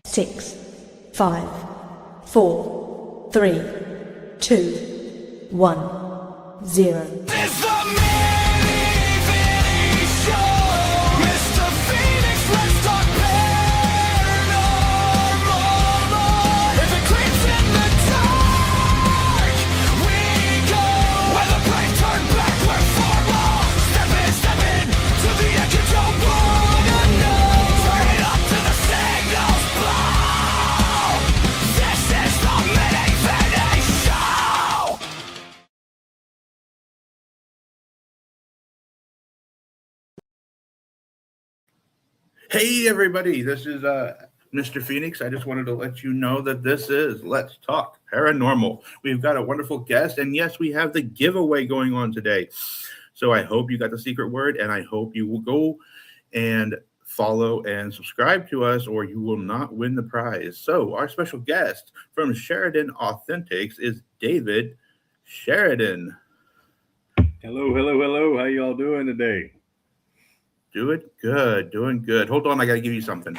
6, 5, 4, 3, 2, 1, 0. Hey everybody, this is Mr. Phoenix. I just wanted to let you know that this is Let's Talk Paranormal. We've got a wonderful guest, and yes, we have the giveaway going on today. So I hope you got the secret word, and I hope you will go and follow and subscribe to us, or you will not win the prize. So our special guest from Sheridon Authentics is David Sheridon. Hello. How y'all doing today? Doing good. Hold on, I gotta give you something.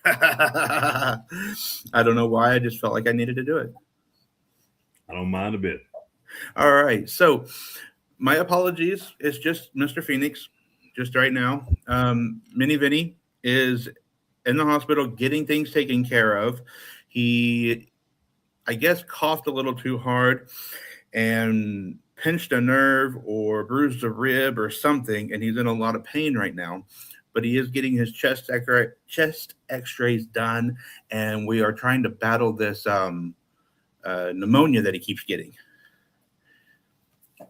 I don't know why, I just felt like I needed to do it. I don't mind a bit. All right, so my apologies. It's just Mr. Phoenix, just right now. Mini Vinny is in the hospital getting things taken care of. He, I guess, coughed a little too hard and pinched a nerve or bruised a rib or something, and he's in a lot of pain right now. But he is getting his chest x-rays done, and we are trying to battle this pneumonia that he keeps getting.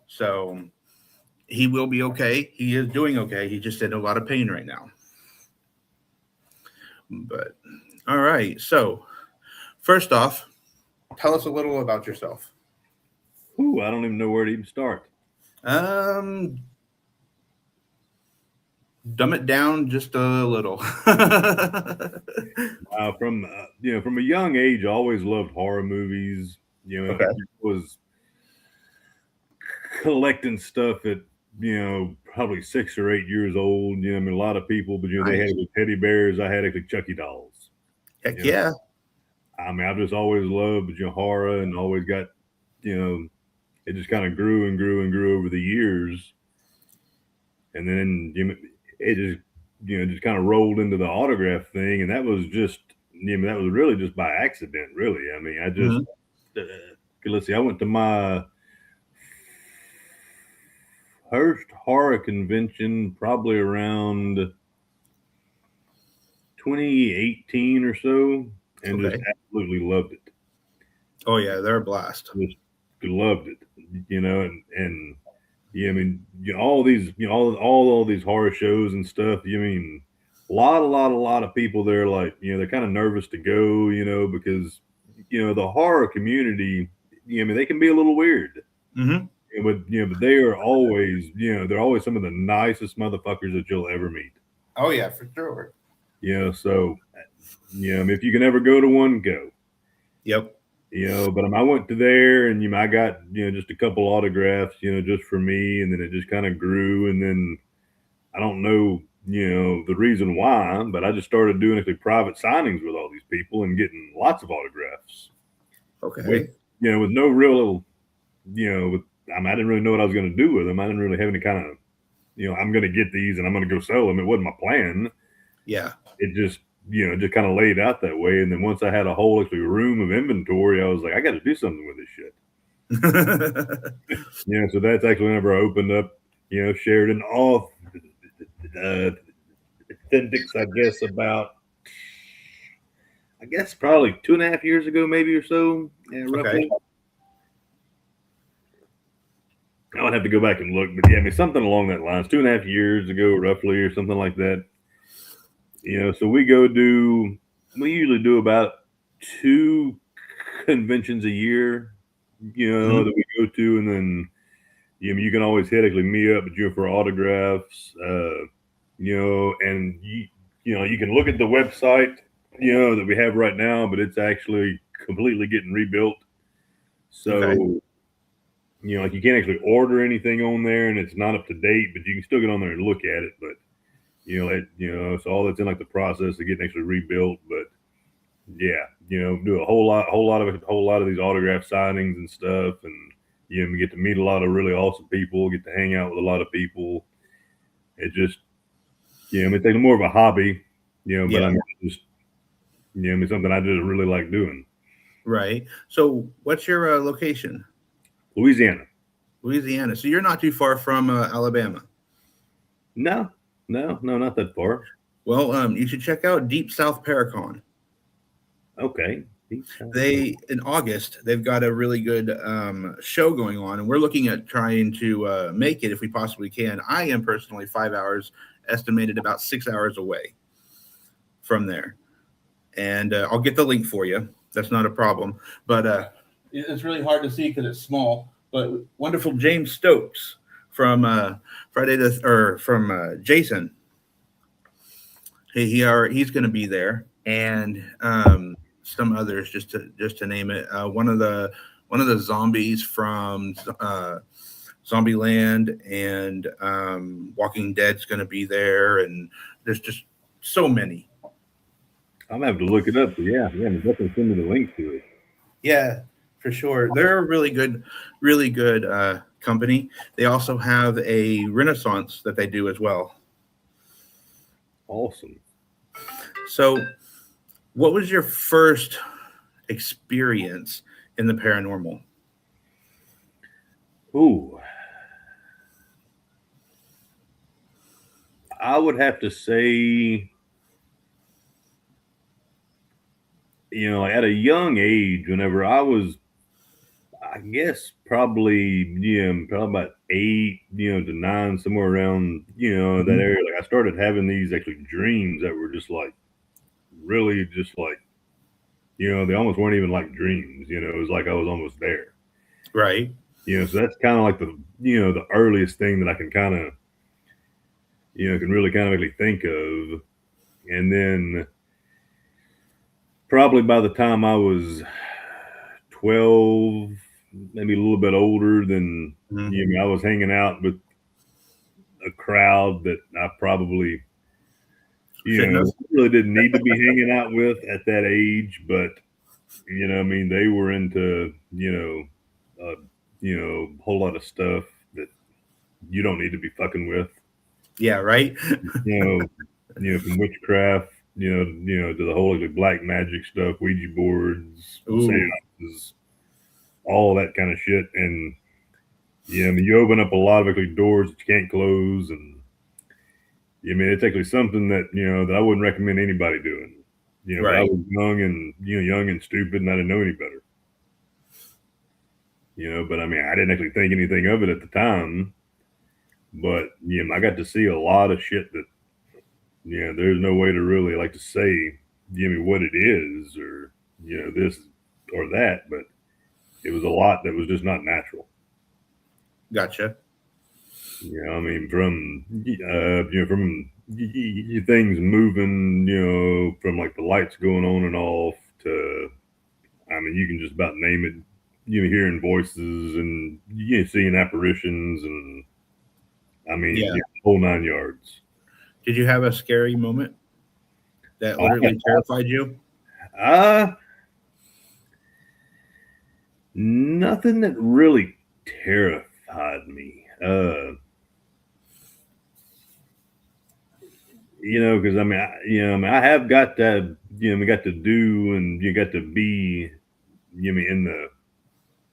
So he will be okay. He is doing okay. He's just in a lot of pain right now. But all right, so first off, tell us a little about yourself. Ooh, I don't even know where to even start. Dumb it down just a little. From a young age, I always loved horror movies. Okay. I was collecting stuff at probably 6 or 8 years old. A lot of people, but they had teddy bears. I had actually Chucky dolls. Heck yeah. I've just always loved horror, and always got it just kind of grew and grew over the years. And then it just kind of rolled into the autograph thing. And that was just, that was really just by accident, really. I just, let's see, I went to my first horror convention probably around 2018 or so, and just absolutely loved it. Oh yeah, they're a blast. Just loved it. All these, all these horror shows and stuff. A lot of people there, like, they're kind of nervous to go, because, the horror community, they can be a little weird. Mm-hmm. But they are always, they're always some of the nicest motherfuckers that you'll ever meet. Oh yeah, for sure. So, if you can ever go to one, go. Yep. But I went to there, and I got just a couple autographs, just for me, and then it just kind of grew, and then I don't know the reason why, but I just started doing actually private signings with all these people and getting lots of autographs. Okay. With no real, I didn't really know what I was going to do with them. I didn't really have any kind of, I'm going to get these and I'm going to go sell them. It wasn't my plan. Yeah. It just just kind of laid out that way. And then once I had a whole actually room of inventory, I was like, I got to do something with this shit. So that's actually whenever I opened up, Sheridon Authentics, I guess probably 2.5 years ago, maybe, or so. Yeah, roughly. Okay. I would have to go back and look, but something along that lines, 2.5 years ago, roughly, or something like that. So we usually do about 2 conventions a year, that we go to, and then, you can always hit me up for autographs, and you can look at the website, that we have right now, but it's actually completely getting rebuilt. So you know, like you can't actually order anything on there, and it's not up to date, but you can still get on there and look at it. But so all that's in like the process of getting actually rebuilt. But yeah, do a whole lot of these autograph signings and stuff, and we get to meet a lot of really awesome people, get to hang out with a lot of people. It just, it's like more of a hobby, but Yeah. I'm just, it's something I just really like doing. Right. So, what's your location? Louisiana. Louisiana. So you're not too far from Alabama. No, not that far. Well, you should check out Deep South Paracon. Okay. In August they've got a really good show going on, and we're looking at trying to make it if we possibly can. I am personally 5 hours, estimated about 6 hours away from there, and I'll get the link for you. That's not a problem, but it's really hard to see because it's small. But wonderful James Stokes from Jason. He's going to be there, and some others just to name it. One of the zombies from Zombieland and Walking Dead's going to be there, and there's just so many. I'm gonna have to look it up. But yeah, definitely send me the link to it. Yeah, for sure. They're a really good company. They also have a Renaissance that they do as well. Awesome. So, what was your first experience in the paranormal? Ooh, I would have to say, at a young age, whenever I was, I guess probably about 8, to 9, somewhere around, that area. Like I started having these actually dreams that were just like, really just like, they almost weren't even like dreams. It was like I was almost there. Right. So that's kind of like the earliest thing that I can kind of, can really kind of really think of. And then probably by the time I was 12, maybe a little bit older, then I was hanging out with a crowd that I probably, really didn't need to be hanging out with at that age. But, they were into, a whole lot of stuff that you don't need to be fucking with. Yeah, right. From witchcraft, to the whole black magic stuff, Ouija boards, seances, all that kind of shit. And you open up a lot of doors that you can't close, and it's actually something that that I wouldn't recommend anybody doing. Right. I was young and stupid, and I didn't know any better. But I didn't actually think anything of it at the time. But I got to see a lot of shit that there's no way to really like to say what it is, or this or that. But it was a lot that was just not natural. Gotcha. From from things moving, from like the lights going on and off to, you can just about name it. Hearing voices and seeing apparitions, and whole 9 yards. Did you have a scary moment that literally terrified you? Nothing that really terrified me. Because I have got to, we got to do, and you got to be, in the,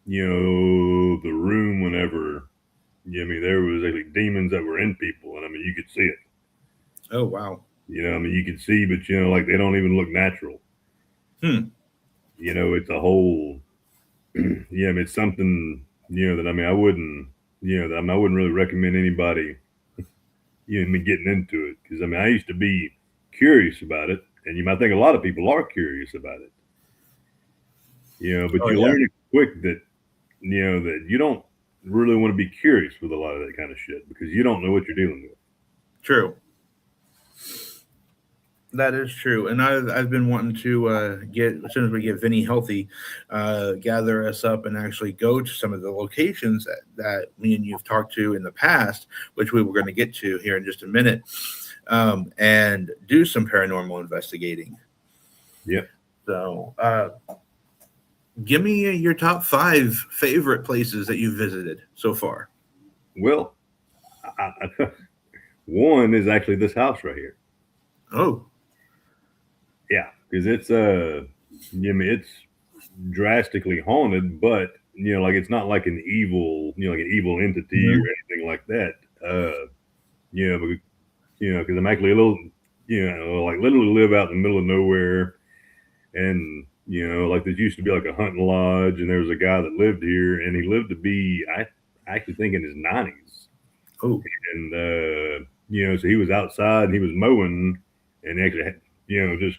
the room whenever, there was like demons that were in people, and you could see it. Oh wow. You could see, but like they don't even look natural. It's a whole, it's something, that I wouldn't, that I wouldn't really recommend anybody, me getting into it, because I used to be curious about it, and I think a lot of people are curious about it. But you learn quick that that you don't really want to be curious with a lot of that kind of shit, because you don't know what you're dealing with. True. That is true, and I've been wanting to get as soon as we get Vinny healthy, gather us up and actually go to some of the locations that me and you've talked to in the past, which we were going to get to here in just a minute, and do some paranormal investigating. Yep. So, give me your top 5 favorite places that you've visited so far. Well, one is actually this house right here. Oh, Yeah, because it's it's drastically haunted, but like it's not like an evil, like an evil entity or anything like that. Because because I'm actually a little, like literally live out in the middle of nowhere, and like this used to be like a hunting lodge, and there was a guy that lived here, and he lived to be, I actually think, in his 90s, oh, and so he was outside and he was mowing, and actually, just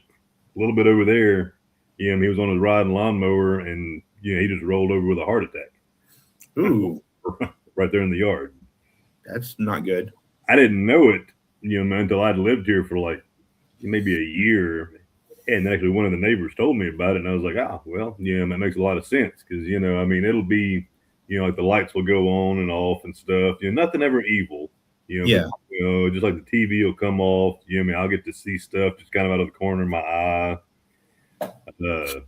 a little bit over there, he was on his riding lawnmower, and he just rolled over with a heart attack. ooh, Right there in the yard. that's not good. I didn't know it, until I'd lived here for like maybe a year. And actually, one of the neighbors told me about it, and I was like, well, that makes a lot of sense because, I mean, it'll be, like the lights will go on and off and stuff. Nothing ever evil, Yeah. but, just like the TV will come off. I mean, I'll get to see stuff just kind of out of the corner of my eye. The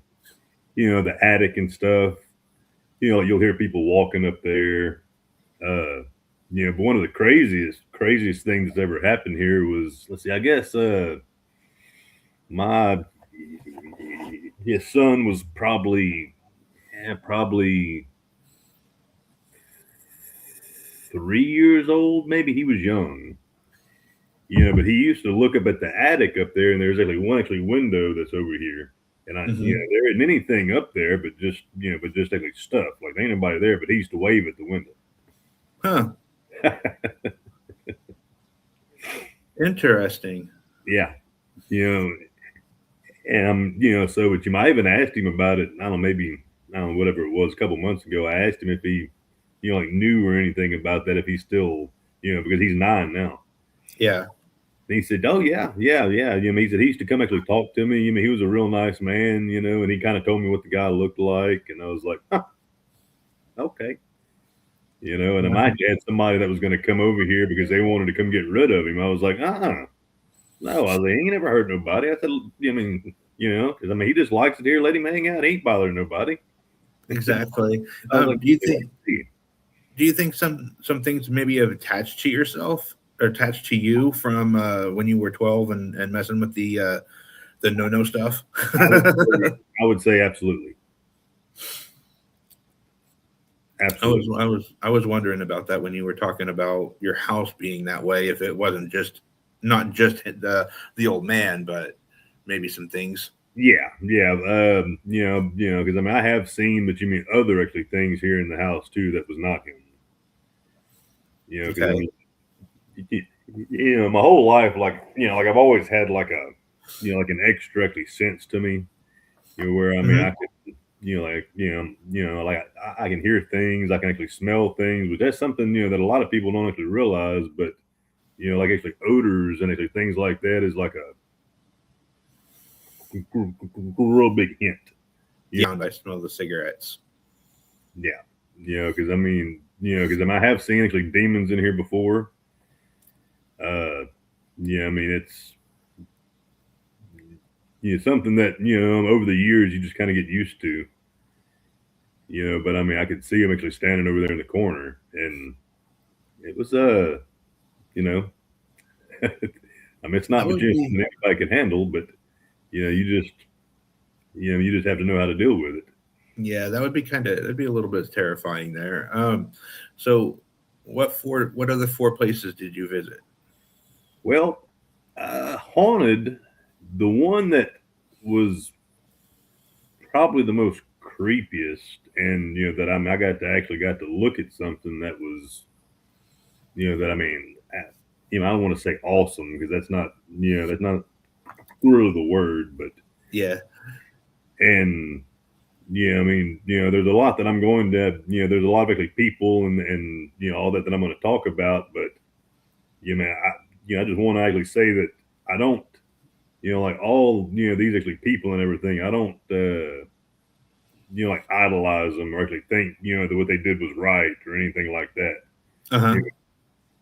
attic and stuff. You'll hear people walking up there. But one of the craziest things that's ever happened here was, let's see, I guess, my his son was probably 3 years old. Maybe he was young, but he used to look up at the attic up there, and there's one window that's over here, and there isn't anything up there, but just actually stuff, like there ain't nobody there, but he used to wave at the window. Huh. Interesting. Yeah. And I'm, so, but I even asked him about it. I don't know, whatever it was, a couple months ago. I asked him if he, like knew or anything about that, if he still, because he's 9 now. Yeah. And he said, "Oh yeah. He said he used to come actually talk to me. He was a real nice man, and he kind of told me what the guy looked like, and I was like, huh, okay." And I might had somebody that was going to come over here because they wanted to come get rid of him. I was like, no. I was like, he ain't never hurt nobody. I said, because he just likes it here. Let him hang out. He ain't bothering nobody. Exactly. Like, do you think some things maybe have attached to yourself or attached to you from when you were 12 and messing with the no stuff? I would say absolutely. Absolutely. I was wondering about that when you were talking about your house being that way. If it wasn't not just the old man, but maybe some things. Yeah. Because I have seen, but other actually things here in the house too that was not him. Okay. My whole life, like I've always had like a, like an extra actually sense to me, where I could. Like I can hear things, I can actually smell things, but that's something, that a lot of people don't actually realize. But, like actually odors and actually things like that is like a real big hint. I smell the cigarettes. Yeah. Because I have seen actually demons in here before. It's something that, over the years you just kind of get used to. But I could see him actually standing over there in the corner, and it was it's not magician that anybody can handle, but you just have to know how to deal with it. Yeah, that'd be a little bit terrifying there. So what other 4 places did you visit? Well, haunted, the one that was probably the most creepiest, and that I got to look at something that was, that I don't want to say awesome because that's not really the word, but Yeah. And there's a lot that I'm going to, there's a lot of actually people and all that I'm going to talk about, but I just want to actually say that I don't, like all, these actually people and everything, I don't, like idolize them or actually think, that what they did was right or anything like that. Uh-huh.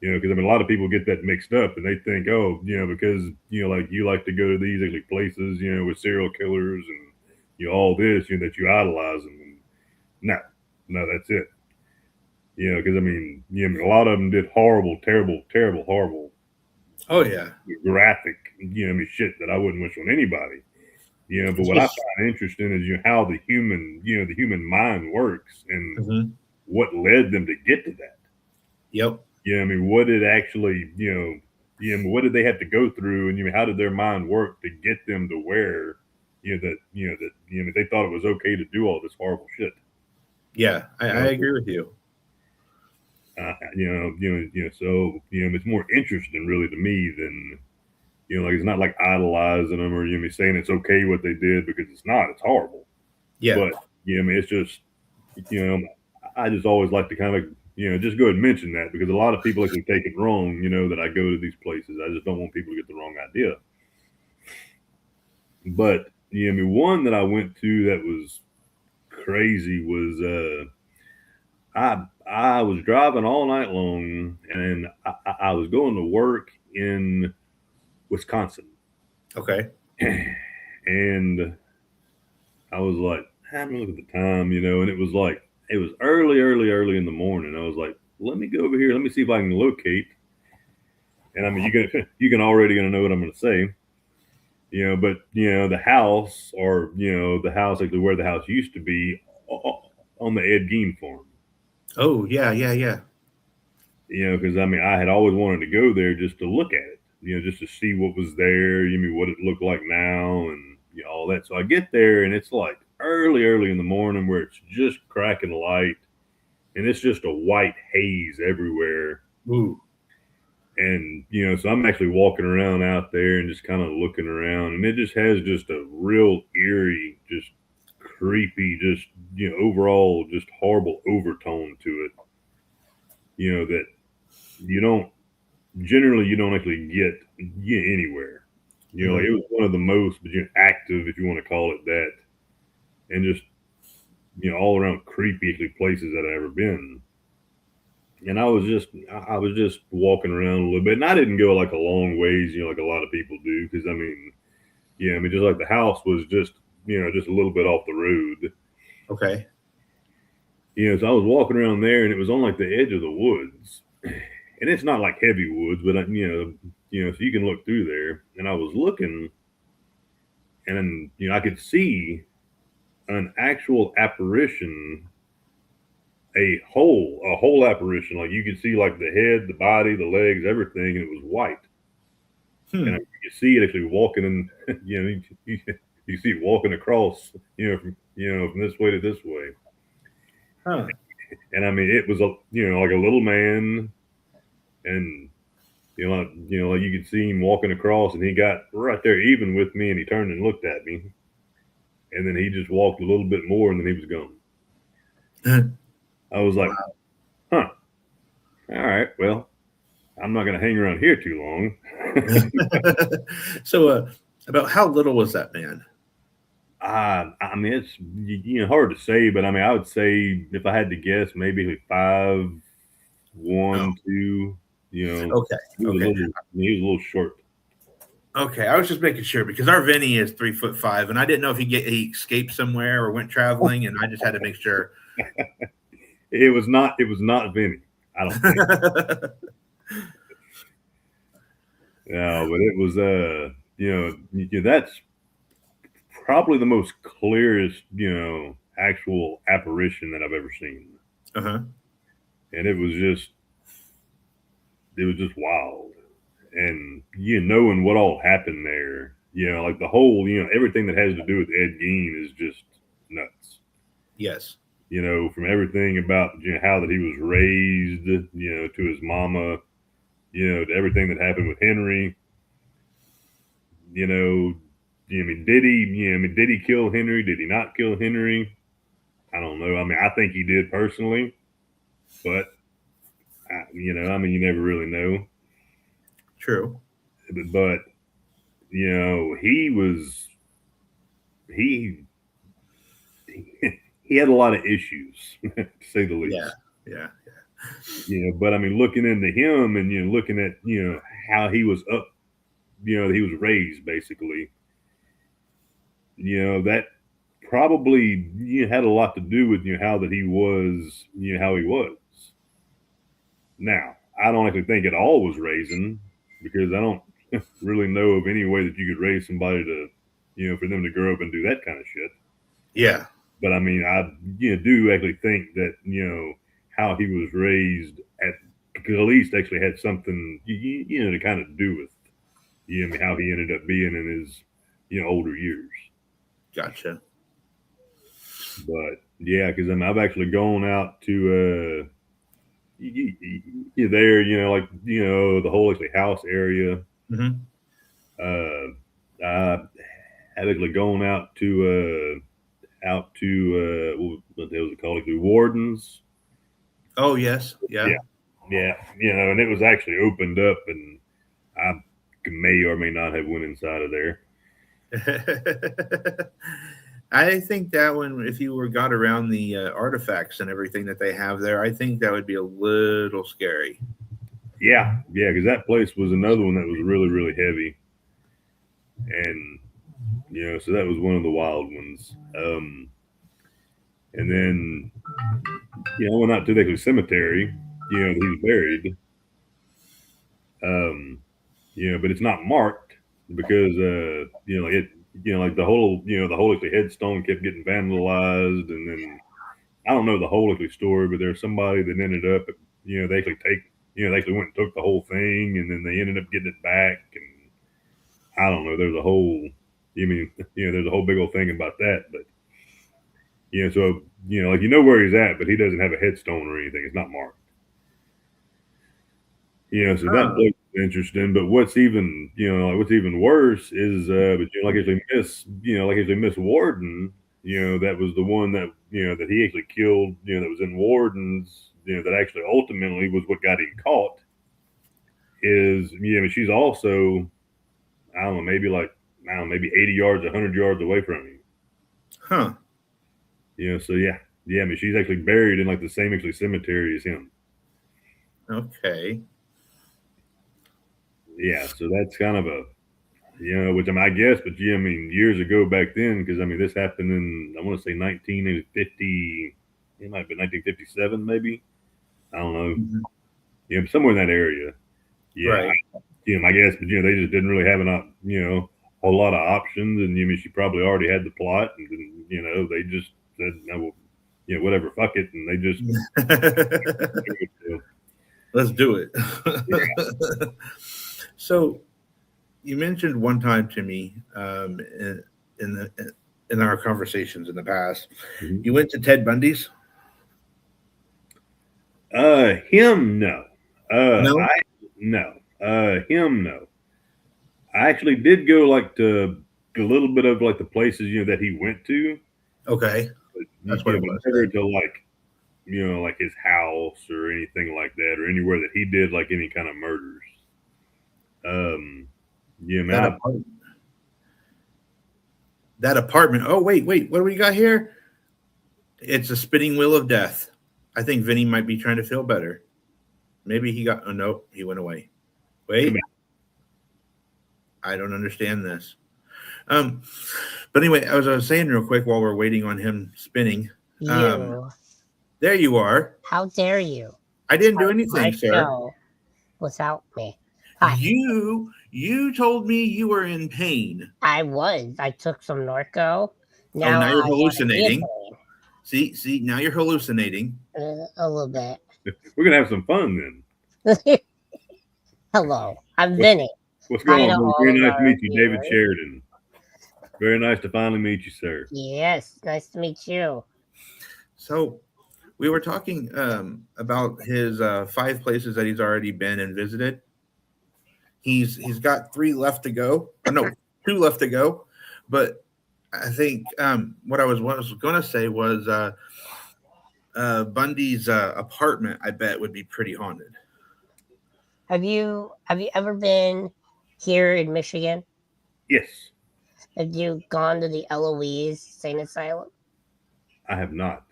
Because I mean, a lot of people get that mixed up and they think, oh, because, like you like to go to these actually places, with serial killers and, all this, that you idolize them. And no, that's it. Because I mean, a lot of them did horrible, terrible, terrible, horrible, Oh yeah. graphic, shit that I wouldn't wish on anybody. But what I find interesting is how the human mind works and Mm-hmm. what led them to get to that. Yep. I mean, what did actually, what did they have to go through, and how did their mind work to get them to where, they thought it was okay to do all this horrible shit. Yeah, I agree with you. So it's more interesting really to me than like it's not like idolizing them or saying it's okay what they did, because it's not. It's horrible. Yeah. But I mean, it's just I just always like to kind of just go ahead and mention that, because a lot of people actually take it wrong. That I go to these places. I just don't want people to get the wrong idea. But I mean, one that I went to that was crazy was I was driving all night long, and I was going to work in Wisconsin. Okay. And I was like, having a look at the time, and it was like, it was early in the morning. I was like, let me go over here. Let me see if I can locate. And I mean, you can already gonna know what I'm gonna say, but the house, or the house actually where the house used to be, on the Ed Gein farm. Oh yeah, yeah, yeah. Because I mean, I had always wanted to go there just to look at it, just to see what was there, what it looked like now, and all that. So I get there, and it's like early in the morning, where it's just cracking light, and it's just a white haze everywhere. Ooh. And so I'm actually walking around out there and just kind of looking around, and it just has just a real eerie, just creepy, just overall just horrible overtone to it. That you don't actually get anywhere. Like it was one of the most active, if you want to call it that, and just all around creepy places that I've ever been. And I was just walking around a little bit, and I didn't go like a long ways, like a lot of people do, because I mean, just like the house was just just a little bit off the road. Okay. So I was walking around there, and it was on like the edge of the woods, and it's not like heavy woods, but so you can look through there. And I was looking, and I could see an actual apparition, a whole apparition. Like you could see like the head, the body, the legs, everything, and it was white. And you see it actually walking in, you see it walking across, from this way to this way. Huh. And I mean, it was like a little man, and like you could see him walking across, and he got right there even with me, and he turned and looked at me, and then he just walked a little bit more, and then he was gone. I was like, huh, all right, well, I'm not going to hang around here too long. So, about how little was that man? I mean, it's hard to say, but I mean, I would say if I had to guess, maybe like 5'1", 2. Okay. He was a little short. Okay, I was just making sure, because our Vinny is 3'5", and I didn't know if he escaped somewhere or went traveling, and I just had to make sure. It was not Vinny, I don't think. No, but it was that's probably the most clearest actual apparition that I've ever seen. Uh-huh. And it was just wild. And knowing what all happened there, like the whole, everything that has to do with Ed Gein is just nuts. Yes. From everything about how that he was raised, to his mama, to everything that happened with Henry. Did he kill Henry? Did he not kill Henry? I don't know. I mean, I think he did personally, but you never really know. True. But he he had a lot of issues, to say the Yeah. least. Yeah. But I mean, looking into him and looking at how he was up, he was raised basically. That probably had a lot to do with how that he was, how he was. Now, I don't actually think it all was raising, because I don't really know of any way that you could raise somebody to, for them to grow up and do that kind of shit. Yeah. But I mean, I do actually think that how he was raised at least actually had something to kind of do with how he ended up being in his older years. Gotcha. But yeah, because I've actually gone out to there, like the whole actually house area. Mm-hmm. I have actually gone out to what the hell was it called? Like Wardens. Oh yes. Yeah. Yeah, and it was actually opened up, and I may or may not have went inside of there. I think that one, if you got around the artifacts and everything that they have there, I think that would be a little scary. Yeah, because that place was another one that was really, really heavy, and so that was one of the wild ones. And then I went out to the cemetery. He's buried. But it's not marked because like the whole actually headstone kept getting vandalized, and then I don't know the whole actually story, but there's somebody that ended up they actually they actually went and took the whole thing, and then they ended up getting it back, and I don't know, there's a whole there's a whole big old thing about that. But so like where he's at, but he doesn't have a headstone or anything. It's not marked. So that place is interesting. But what's even worse is but like actually Miss Warden, that was the one that that he actually killed, that was in Warden's, that actually ultimately was what got him caught. Is she's also, I don't know, maybe like, I don't know, maybe 80 yards, 100 yards away from him. Huh. So yeah, I mean, she's actually buried in like the same actually cemetery as him. Okay. Yeah, so that's kind of a, which I guess, but I mean, years ago back then, because I mean, this happened in, I want to say 1950, it might have been 1957, maybe. I don't know. Mm-hmm. Somewhere in that area. Yeah. Right. I guess, but they just didn't really have a whole lot of options, and I mean, she probably already had the plot, and then, they just said, no, well, whatever, fuck it, and they just let's do it. Yeah. So you mentioned one time to me in our conversations in the past, Mm-hmm. you went to Ted Bundy's. Him, no. No. Him, no. I actually did go like to a little bit of like the places that he went to. Okay, but, that's what it was. Never to like like his house or anything like that, or anywhere that he did like any kind of murders. Man. That apartment. Oh wait, what do we got here? It's a spinning wheel of death. I think Vinny might be trying to feel better. Maybe he got. Oh no, he went away. Wait, I don't understand this. But anyway, as I was saying real quick while we're waiting on him spinning. There you are. How dare you? I didn't do anything, sir. Show without me. Hi. You told me you were in pain. I was. I took some Norco. Now you're hallucinating. See, now you're hallucinating. A little bit. We're gonna have some fun then. Hello, I'm Vinny. What's going on? Very nice to meet you, David Sheridon. Very nice to finally meet you, sir. Yes, nice to meet you. So, we were talking about his 5 places that he's already been and visited. He's got 3 left to go. No, 2 left to go. But I think what I was going to say was Bundy's apartment, I bet, would be pretty haunted. Have you ever been here in Michigan? Yes, Have you gone to the Eloise Sane Asylum? I have not.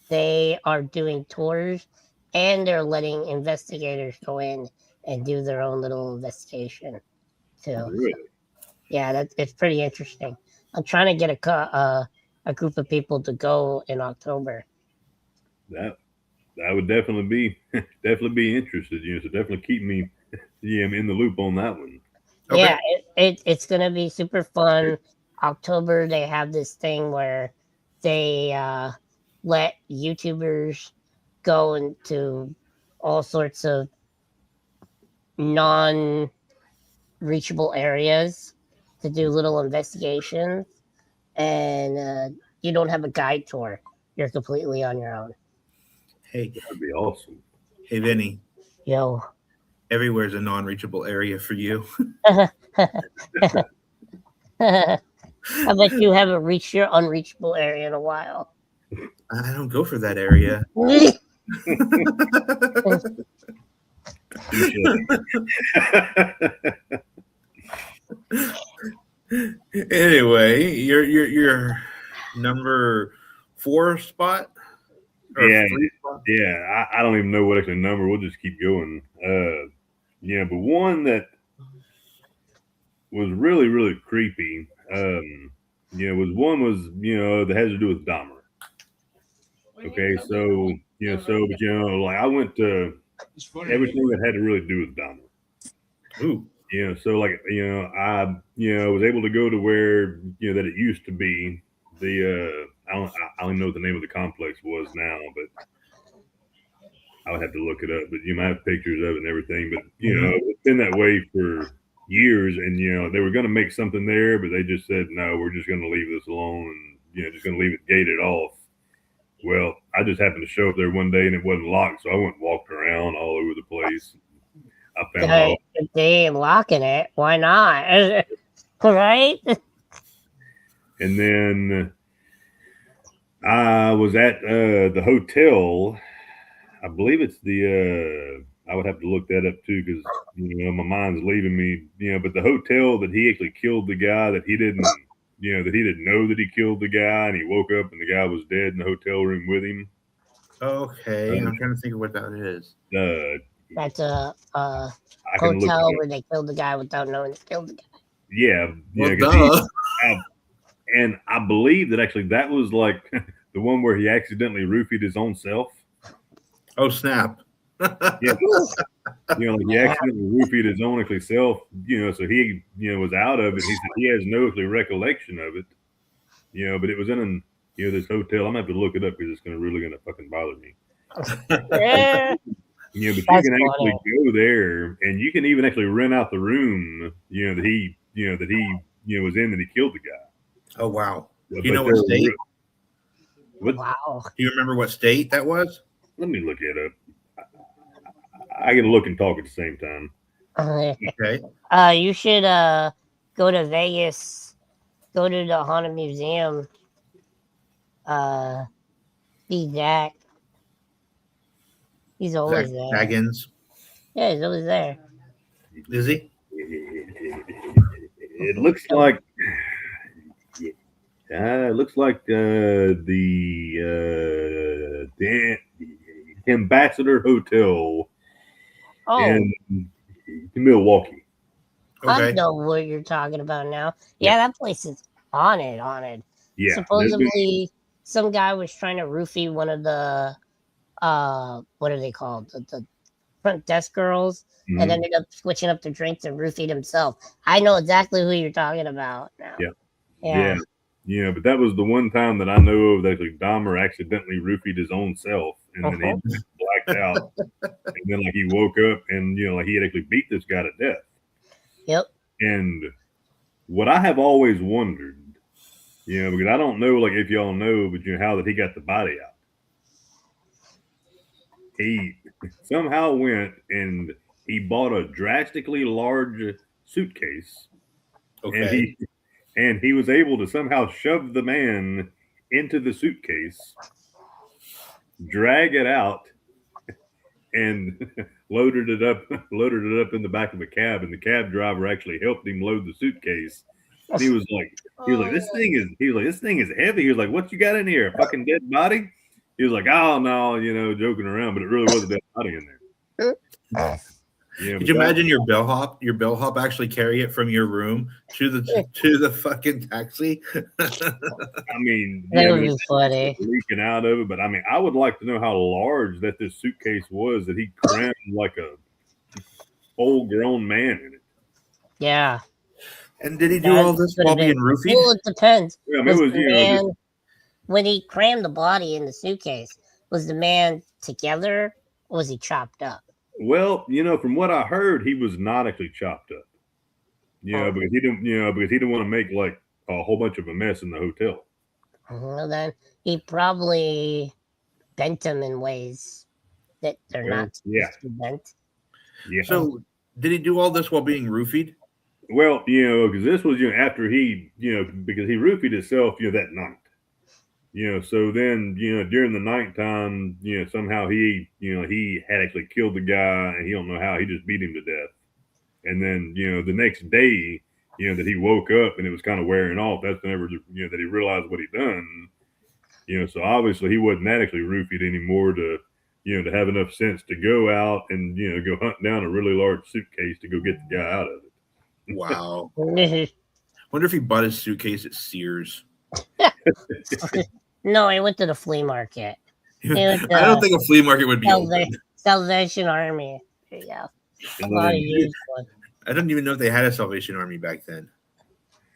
They are doing tours, and they're letting investigators go in and do their own little investigation too. Really? Yeah, it's pretty interesting. I'm trying to get a group of people to go in October. That I would definitely be definitely be interested. So definitely keep me in the loop on that one. Okay. Yeah, it's gonna be super fun. October they have this thing where they let YouTubers go into all sorts of non reachable areas to do little investigations, and you don't have a guide tour. You're completely on your own. Hey, That'd be awesome. hey, Vinny. Yo. Everywhere's a non-reachable area for you. I bet you haven't reached your unreachable area in a while. I don't go for that area. Anyway, your number 4 spot or Yeah. 3 spot? Yeah, I don't even know what actually number. We'll just keep going. But one that was really, really creepy. That has to do with Dahmer. Okay, so like I went to everything that had to really do with Dahmer. Ooh. So like I was able to go to where that it used to be the I don't know what the name of the complex was now, but I would have to look it up. But I have pictures of it and everything. But it's been that way for years, and they were going to make something there, but they just said no, we're just going to leave this alone, and just going to leave it gated off. Well, I just happened to show up there one day and it wasn't locked, so I went and walked around all over the place. I found all. If they ain't locking it, why not? Right? And then I was at the hotel. I believe it's the. I would have to look that up too because my mind's leaving me. But the hotel that he actually killed the guy that he didn't. That he didn't know that he killed the guy, and he woke up and the guy was dead in the hotel room with him. Okay, I'm trying to think of what that is. That's a hotel where they killed the guy without knowing they killed the guy. Yeah, well, duh. And I believe that actually that was like the one where he accidentally roofied his own self. Oh snap! Yeah, like he accidentally roofied his own actually self. So he was out of it. He said he has no actually recollection of it. But it was in this hotel. I'm gonna have to look it up because it's really gonna fucking bother me. But you can actually go there, and you can even actually rent out the room. That he was in that he killed the guy. Oh wow! Do you know what state? Wow! Do you remember what state that was? Let me look it up. I can look and talk at the same time. Okay. You should go to Vegas. Go to the Haunted Museum. See Jack. He's always there. Baggins. Yeah, he's always there. Is he? It looks like. It looks like the Ambassador Hotel in Milwaukee. Okay. I know what you're talking about now. Yeah, that place is haunted. Yeah. Supposedly, some guy was trying to roofie one of the what are they called? The front desk girls, and ended up switching up the drinks and roofied himself. I know exactly who you're talking about now. Yeah, but that was the one time that I know of that like Dahmer accidentally roofied his own self, and then he just blacked out, and then like he woke up and like he had actually beat this guy to death. Yep. And what I have always wondered, because I don't know like if y'all know, but how that he got the body out. He somehow went and he bought a drastically large suitcase. Okay. And he was able to somehow shove the man into the suitcase, drag it out, and loaded it up in the back of a cab, and the cab driver actually helped him load the suitcase. And he was like, this thing is heavy. He was like, what you got in here? A fucking dead body? He was like, oh no, joking around, but it really was a dead body in there. Yeah, Could you imagine your bellhop actually carry it from your room to the fucking taxi? I mean, that would be funny. Leaking out of it, but I mean, I would like to know how large that this suitcase was that he crammed like a full-grown man in it. Yeah. And did he do all this while being roofied? Well, it depends. Yeah, it was when he crammed the body in the suitcase, was the man together or was he chopped up? Well, from what I heard, he was not actually chopped up. Because he didn't want to make like a whole bunch of a mess in the hotel. Well, then he probably bent them in ways that they're not supposed to be bent. Yeah. So did he do all this while being roofied? Well, because this was after he because he roofied himself that night. So then, during the nighttime, somehow he had actually killed the guy, and he don't know how, he just beat him to death. And then, the next day, that he woke up and it was kind of wearing off, that's whenever, that he realized what he'd done. So obviously he wasn't actually roofied anymore to have enough sense to go out and, go hunt down a really large suitcase to go get the guy out of it. Wow. Wonder if he bought his suitcase at Sears. No, he went to the flea market. I don't think a flea market would be open. Salvation Army. There you go. I don't even know if they had a Salvation Army back then.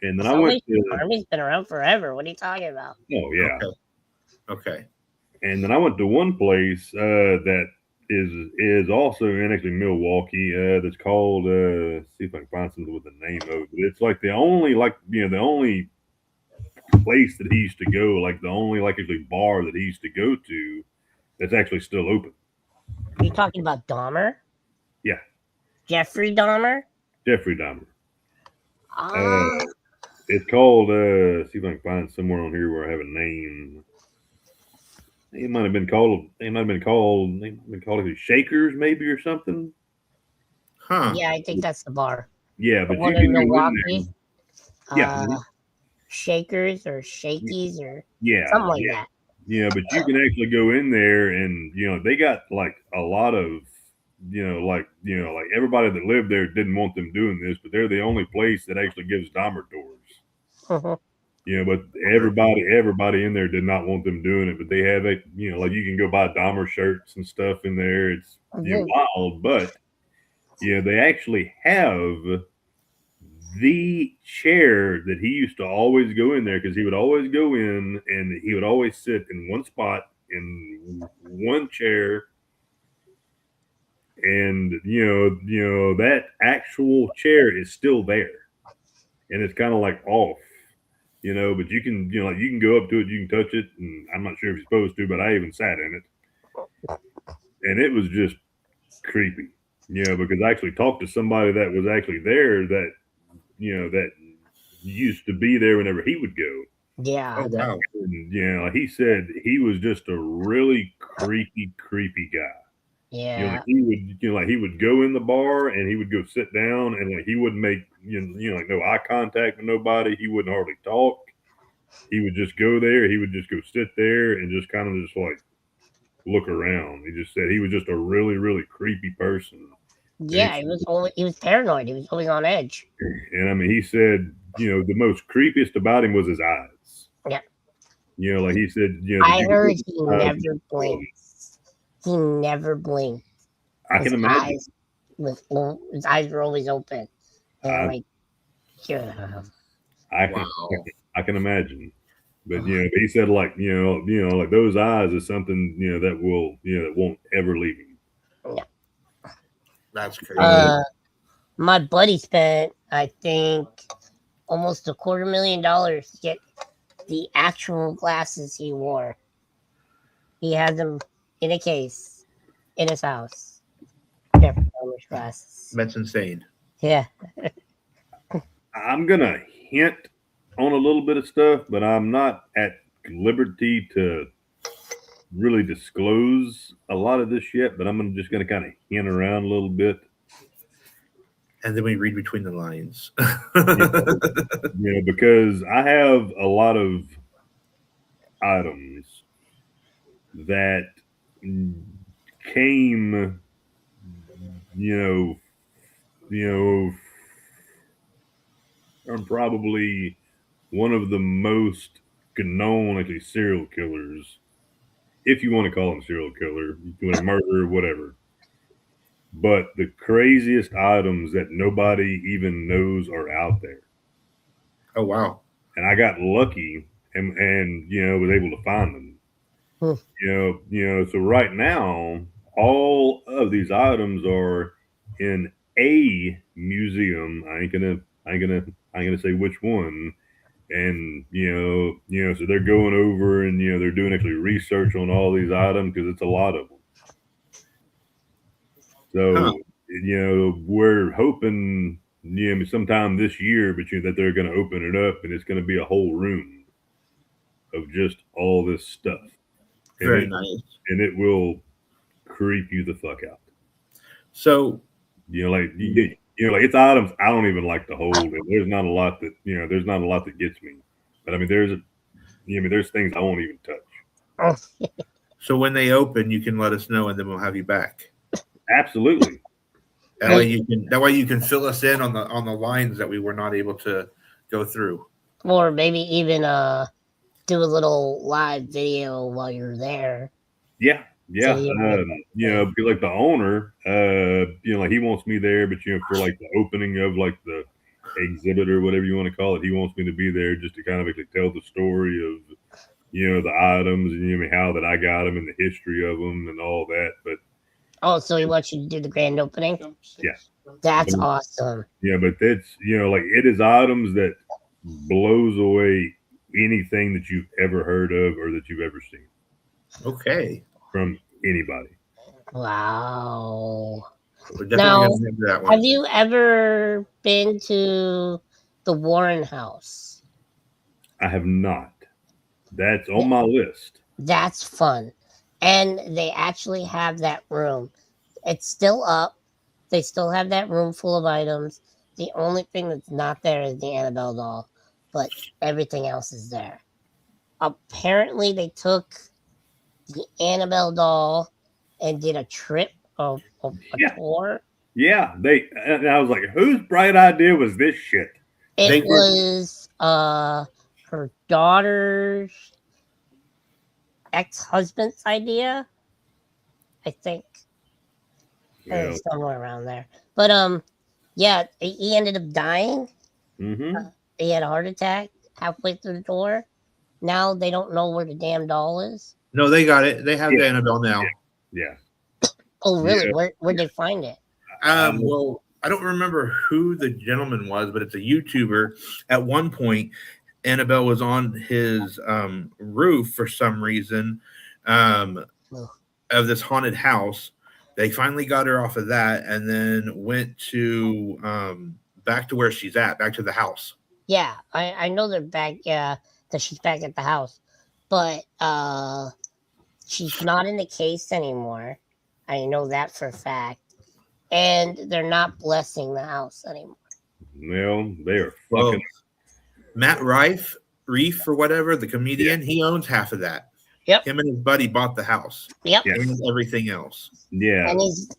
And then Salvation Army's been around forever. What are you talking about? Oh yeah. Okay. And then I went to one place that is also in actually Milwaukee. That's called. See if I can find something with the name of it. It's like the only place that he used to go, like the only actually bar that he used to go to that's actually still open. Are you talking about Dahmer? Yeah. Jeffrey Dahmer? Jeffrey Dahmer. It's called see if I can find somewhere on here where I have a name. It might have been called Shakers maybe or something. Huh. Yeah, I think that's the bar. Yeah, but one you can in go in Milwaukee. there. Yeah. Shakers or Shakies or yeah, something like that. Yeah, but you can actually go in there and they got like a lot of like everybody that lived there didn't want them doing this, but they're the only place that actually gives Dahmer tours. But everybody in there did not want them doing it, but they have it, like you can go buy Dahmer shirts and stuff in there. It's wild, but they actually have the chair that he used to always go in there, because he would always go in and he would always sit in one spot in one chair, and that actual chair is still there, and it's kind of like off, but you can you can go up to it, you can touch it, and I'm not sure if you're supposed to, but I even sat in it, and it was just creepy, because I actually talked to somebody that was actually there that that used to be there whenever he would go. Yeah. Oh, wow. And, he said he was just a really creepy guy. Yeah. He would go in the bar and he would go sit down, and he wouldn't make no eye contact with nobody. He wouldn't hardly talk. He would just go there. He would just go sit there and just kind of just like look around. He just said he was just a really creepy person. Yeah, he was paranoid. He was always on edge. And I mean, he said, the most creepiest about him was his eyes. Yeah. Like he said, I heard he never blinked. He never blinked. I can imagine. His eyes were always open. And I can imagine. But he said like like those eyes is something that will that won't ever leave him. Yeah. That's crazy. My buddy spent, I think, almost $250,000 to get the actual glasses he wore. He has them in a case in his house. Jeffrey Dahmer's glasses. That's insane. Yeah. I'm gonna hint on a little bit of stuff, but I'm not at liberty to really disclose a lot of this yet, but I'm just going to kind of hint around a little bit. And then we read between the lines. Yeah, because I have a lot of items that came, you know, from probably one of the most known, actually, serial killers, if you want to call him serial killer, you want to murder, whatever. But the craziest items that nobody even knows are out there. Oh wow! And I got lucky and was able to find them. So right now, all of these items are in a museum. I ain't gonna say which one. And so they're going over and they're doing actually research on all these items because it's a lot of them. So we're hoping sometime this year, but that they're going to open it up and it's going to be a whole room of just all this stuff. Very nice. And it will creep you the fuck out. So like it's items I don't even like to hold. And there's not a lot that gets me. But I mean, there's things I won't even touch. So when they open, you can let us know, and then we'll have you back. Absolutely. That way you can fill us in on the lines that we were not able to go through. Or maybe even do a little live video while you're there. Yeah. Yeah. Because like the owner, like he wants me there, but for like the opening of like the exhibit or whatever you want to call it, he wants me to be there just to kind of actually tell the story of the items and how that I got them and the history of them and all that. But so he wants you to do the grand opening? Yeah. That's awesome. Yeah, but that's like it is items that blows away anything that you've ever heard of or that you've ever seen. Okay. From anybody. Wow. Now, have you ever been to the Warren House? I have not. That's on my list. That's fun. And they actually have that room. It's still up. They still have that room full of items. The only thing that's not there is the Annabelle doll, but everything else is there. Apparently, they took the Annabelle doll and did a trip of a tour. Yeah, and I was like, whose bright idea was this shit? It was her daughter's ex-husband's idea, I think. Yeah. Somewhere around there. But yeah, he ended up dying. Mm-hmm. He had a heart attack halfway through the tour. Now they don't know where the damn doll is. No, they got it. They have the Annabelle now. Yeah. Oh, really? Yeah. Where'd they find it? Well, I don't remember who the gentleman was, but it's a YouTuber. At one point, Annabelle was on his roof for some reason of this haunted house. They finally got her off of that and then went to back to where she's at, back to the house. Yeah, I know they're back. Yeah, that she's back at the house, but she's not in the case anymore. I know that for a fact. And they're not blessing the house anymore. Well, they are fucking. Matt Reef or whatever, the comedian, he owns half of that. Yep. Him and his buddy bought the house. Yep. And everything else. Yeah.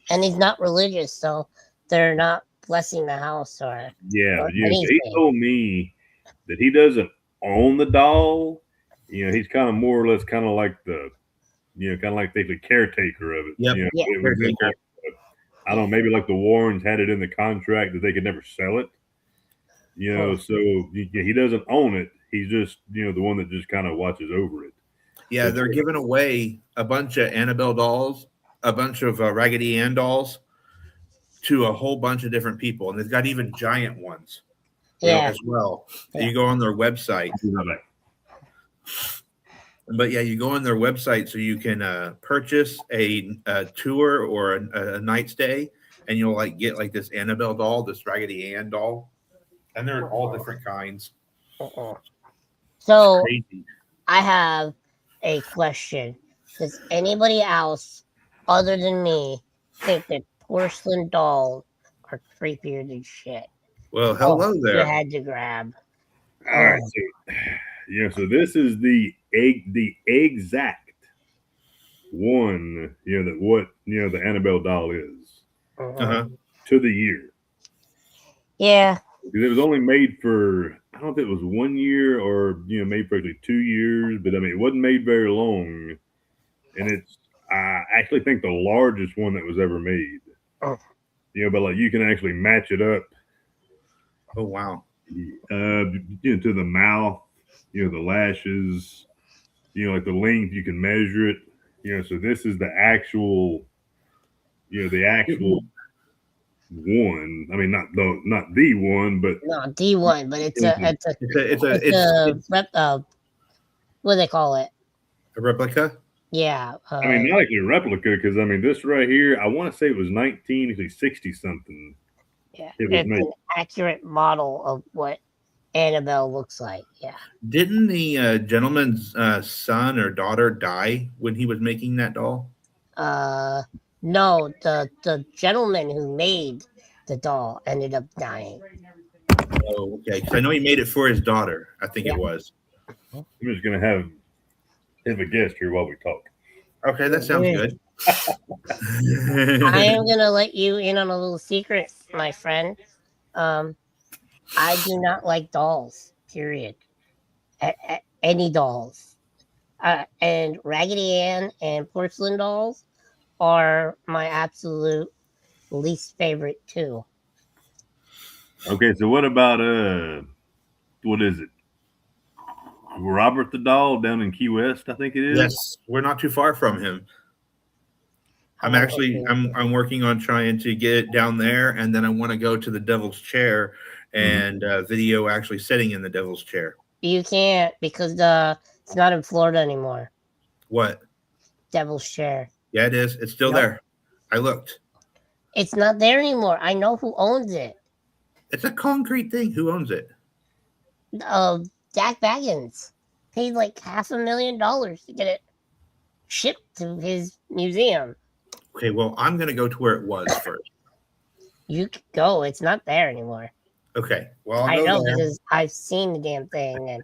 And he's not religious, so they're not blessing the house or. Yeah. Or he told me that he doesn't own the doll. He's kind of more or less kind of like the, kind of like the caretaker of it. Yep. Caretaker. I don't know, maybe like the Warrens had it in the contract that they could never sell it. So he doesn't own it. He's just, the one that just kind of watches over it. Yeah, they're giving away a bunch of Annabelle dolls, a bunch of Raggedy Ann dolls to a whole bunch of different people. And they've got even giant ones as well. Yeah. You go on their website. But yeah, you go on their website so you can purchase a tour or a night stay, and you'll get this Annabelle doll, this Raggedy Ann doll, and they're all different kinds. So I have a question. Does anybody else other than me think that porcelain dolls are creepier than shit? Well, hello You there. had to grab. All right, so this is the exact one, that what the Annabelle doll is Uh-huh. to the year. Yeah. Because it was only made for, I don't know if it was 1 year or made for actually 2 years, but I mean it wasn't made very long, and it's I actually think the largest one that was ever made. Oh. But like you can actually match it up. Oh wow. To the mouth, the lashes, like the length, you can measure it. So this is the actual one. I mean, not the one, but not the one, but it's a what do they call it? A replica. Yeah. I mean, not actually a replica, because I mean, this right here, I want to say it was 1960 something. Yeah, it was it's made. an accurate model of what Annabelle looks like. Yeah. Didn't the gentleman's son or daughter die when he was making that doll? No, the gentleman who made the doll ended up dying. Oh, okay. Because I know he made it for his daughter. I think it was. I'm just gonna have a guest here while we talk. Okay, that sounds good. I am gonna let you in on a little secret, my friend. I do not like dolls. Period. Any dolls. And Raggedy Ann and porcelain dolls are my absolute least favorite too. Okay, so what about what is it? Robert the doll down in Key West, I think it is. Yes, we're not too far from him. I'm working on trying to get down there, and then I want to go to the Devil's Chair and video actually sitting in the Devil's Chair. You can't, because it's not in Florida anymore. What? Devil's Chair. Yeah, it is. It's still there. I looked. It's not there anymore. I know who owns it. It's a concrete thing. Who owns it? Jack Baggins paid like $500,000 to get it shipped to his museum. Okay, well, I'm going to go to where it was first. You could go. It's not there anymore. Okay, well, I know because I've seen the damn thing, and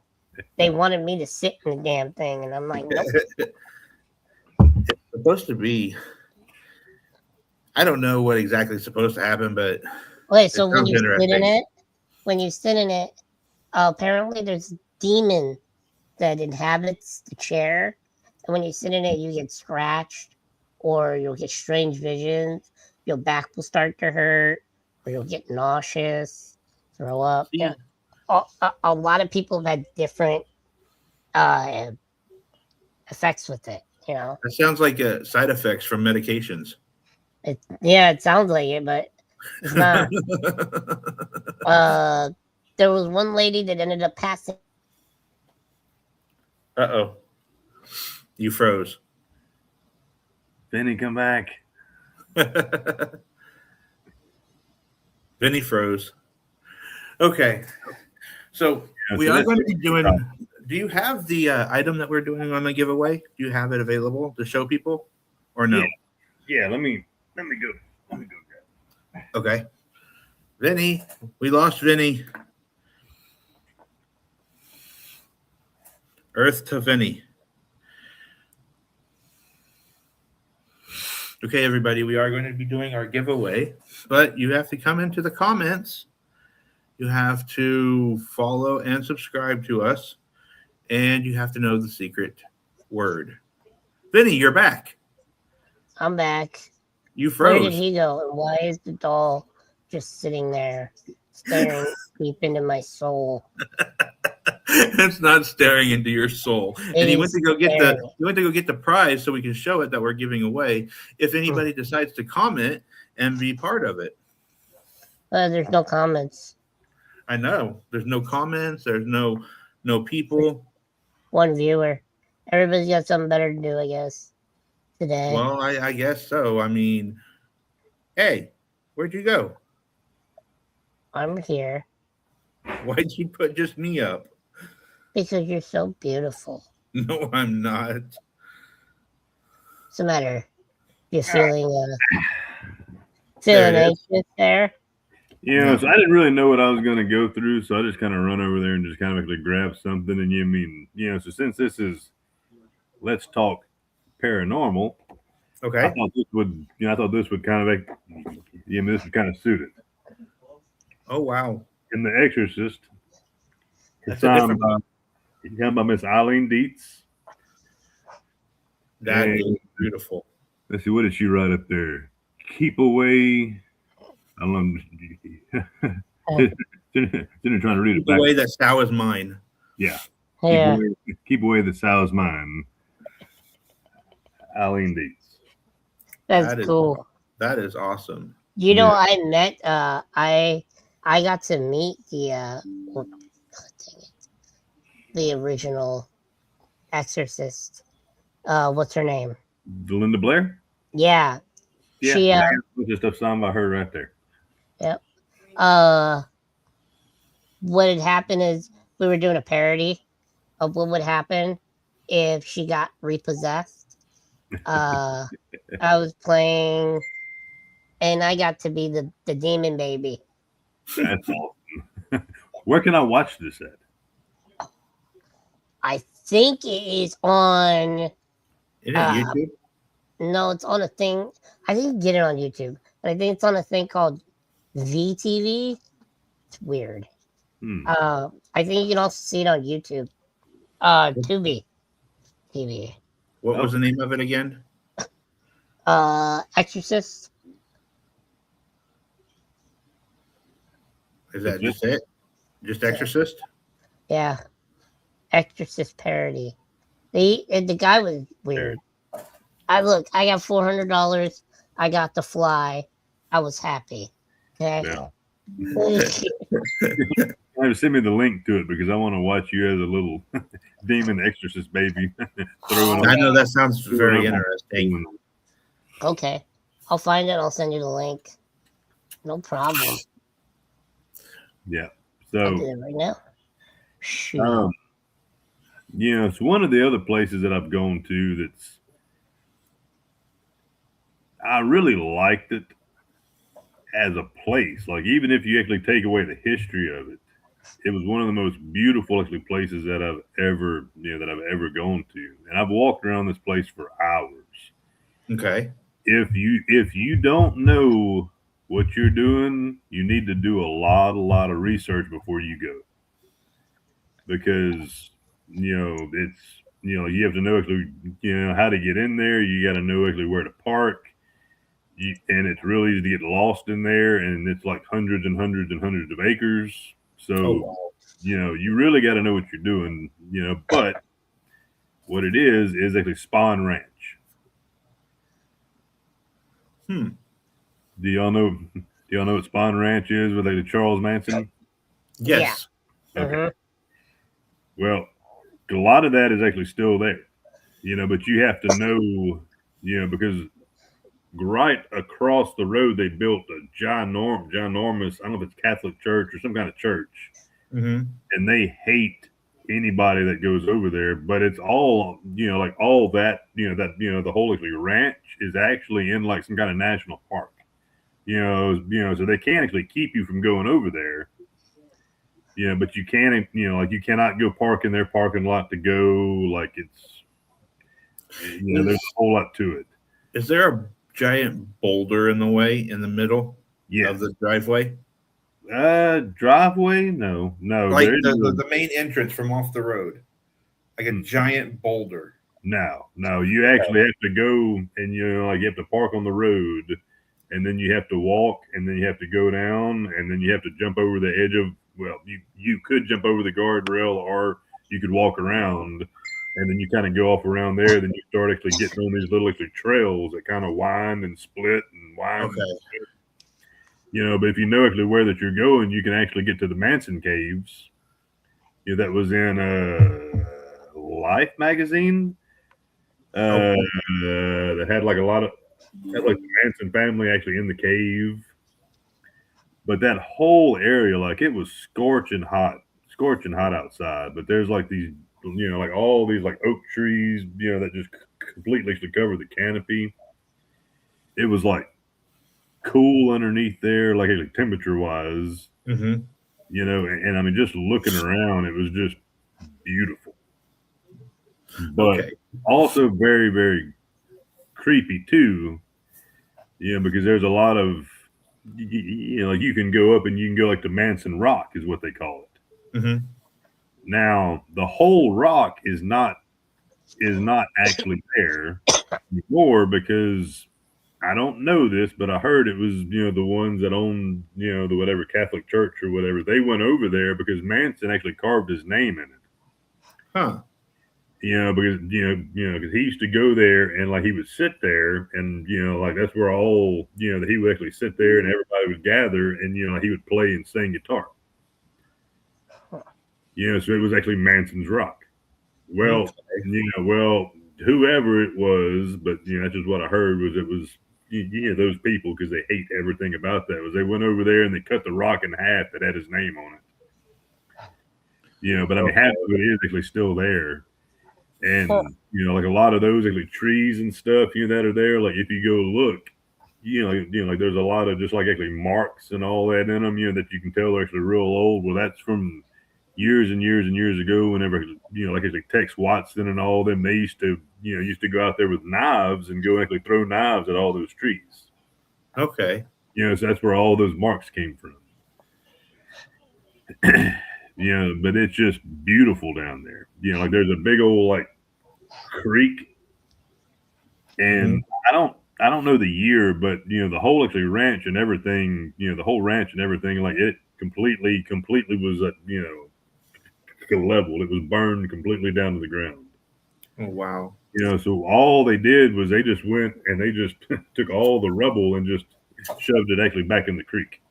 they wanted me to sit in the damn thing, and I'm like, nope. It's supposed to be. I don't know what exactly is supposed to happen, but wait. So when you sit in it, apparently there's a demon that inhabits the chair, and when you sit in it, you get scratched, or you'll get strange visions. Your back will start to hurt, or you'll get nauseous, throw up. Yeah, a lot of people have had different effects with it. It sounds like side effects from medications. It sounds like it, but it's not. There was one lady that ended up passing. Uh-oh. You froze. Vinny, come back. Vinny froze. Okay. So we are going to be doing. Do you have the item that we're doing on the giveaway? Do you have it available to show people, or no? Yeah. Let me go. Grab it. Okay. Vinny, we lost Vinny. Earth to Vinny. Okay, everybody, we are going to be doing our giveaway, but you have to come into the comments. You have to follow and subscribe to us, and you have to know the secret word. Vinny, you're back. I'm back. You froze. Where did he go? And why is the doll just sitting there, staring deep into my soul? It's not staring into your soul. And he went to go get the prize so we can show it that we're giving away. If anybody decides to comment and be part of it. There's no comments. I know. There's no comments. There's no people. One viewer. Everybody's got something better to do, I guess, today. Well, I guess so. I mean, hey, where'd you go? I'm here. Why'd you put just me up? Because you're so beautiful. No, I'm not. What's the matter? You're feeling There it is. anxious there? Yeah, so I didn't really know what I was going to go through, so I just kind of run over there and just kind of actually grab something. And so since this is Let's Talk Paranormal, Okay. I thought this would kind of, this would kind of suit it. Oh wow. In The Exorcist, That's it's a different one. by Miss Eileen Dietz. That And is beautiful. let's see, what did she write up there? Keep away. I don't know. Didn't trying to read it The back. way that Sow is mine. Yeah. Yeah. Keep away the sow's mine. Eileen Dietz. That's That is- cool. That is awesome. You know, Yeah. I met I got to meet the the original Exorcist. What's her name? Linda Blair? Yeah. Yeah. She I got a bunch of stuff signed by her right there. what had happened is we were doing a parody of what would happen if she got repossessed. I was playing, and I got to be the demon baby. That's awesome. Where can I watch this at? I think it is on. Isn't it Uh, YouTube? No, it's on a thing. I think you can get it on YouTube, but I think it's on a thing called VTV. It's weird. I think you can also see it on YouTube. Tubi TV. What was the name of it again? Exorcist. Is that just it? Just Exorcist? Yeah. Exorcist parody. The guy was weird. I got $400. I got to fly. I was happy. Okay. Yeah. Send me the link to it because I want to watch you as a little demon exorcist baby. I know that sounds very interesting. Okay. I'll find it. I'll send you the link. No problem. Yeah. I'll do So, it right now. Shoot. it's one of the other places that I've gone to I really liked it as a place. Like, even if you actually take away the history of it, it was one of the most beautiful actually places that I've ever gone to. And I've walked around this place for hours. Okay. If you don't know what you're doing, you need to do a lot of research before you go. Because, it's, you have to know actually, how to get in there. You got to know actually where to park. And it's really easy to get lost in there. And it's like hundreds and hundreds and hundreds of acres. So, you really got to know what you're doing, but what it is actually Spawn Ranch. Do y'all know what Spawn Ranch is with the Charles Manson? Yes. Yeah. Okay. Well, a lot of that is actually still there, but you have to know, because right across the road they built a ginormous, I don't know if it's Catholic church or some kind of church, Mm-hmm. and they hate anybody that goes over there. But it's all, like all that, the whole ranch is actually in like some kind of national park. So they can't actually keep you from going over there. But you can't, like you cannot go park in their parking lot to go. Like it's, there's a whole lot to it. Is there a giant boulder in the way in the middle of the driveway? Driveway? No. Like the main entrance from off the road, like a giant boulder. No. You actually have to go and you have to park on the road, and then you have to walk, and then you have to go down, and then you have to jump over the edge of. Well, you could jump over the guardrail, or you could walk around, and then you kind of go off around there. Then you start actually getting on these little trails that kind of wind and split and wind. Okay. And split. But if you know actually where that you're going, you can actually get to the Manson Caves. That was in Life magazine. That had like a lot of the Manson family actually in the cave. But that whole area, like it was scorching hot outside. But there's like these, like all these like oak trees, that just completely to cover the canopy. It was like cool underneath there, like temperature wise, Mm-hmm. you know, and I mean, just looking around, it was just beautiful, but Okay. also very, very creepy too, you know, because there's a lot of, you know, like you can go up and you can go like to Manson Rock is what they call it. Mm-hmm. Now, the whole rock is not actually there anymore because I don't know this, but I heard it was, you know, the ones that own, you know, the whatever Catholic Church or whatever. They went over there because Manson actually carved his name in it. Huh. You know, because because he used to go there and like he would sit there and you know like that's where all you know that he would actually sit there and everybody would gather and you know like, he would play and sing guitar. You know, so it was actually Manson's Rock. Well, you know, well, whoever it was, but you know, that's just what I heard was it was you know those people because they hate everything about that was they went over there and they cut the rock in half that had his name on it. You know, but I mean half of it is actually still there. And you know, like a lot of those like trees and stuff, you know, that are there. Like if you go look, like there's a lot of just like actually marks and all that in them, you know, that you can tell they're actually real old. Well, that's from years and years and years ago. Whenever you know, like it's like Tex Watson and all them, they used to go out there with knives and go actually throw knives at all those trees. Okay. You know, so that's where all those marks came from. You know, but it's just beautiful down there. You know, like there's a big old like creek, and I don't know the year, but you know the whole actually ranch and everything. You know the whole ranch and everything, like it completely was at level. It was burned completely down to the ground. Oh, wow. You know, so all they did was they just went and they just took all the rubble and just shoved it actually back in the creek.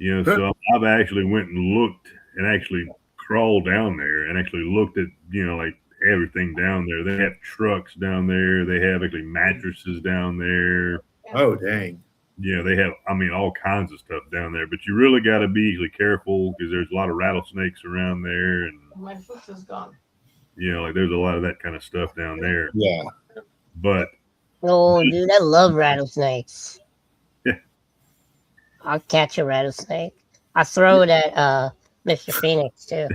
You know, so I've actually went and looked and actually crawled down there and actually looked at, you know, like everything down there. They have trucks down there. They have actually mattresses down there. Oh, dang. Yeah, they have, I mean, all kinds of stuff down there. But you really got to be really careful because there's a lot of rattlesnakes around there. And my foot is gone. you know, like there's a lot of that kind of stuff down there. Yeah. But Oh, dude, I love rattlesnakes. Yeah. I'll catch a rattlesnake. I throw it at Mr. Phoenix too.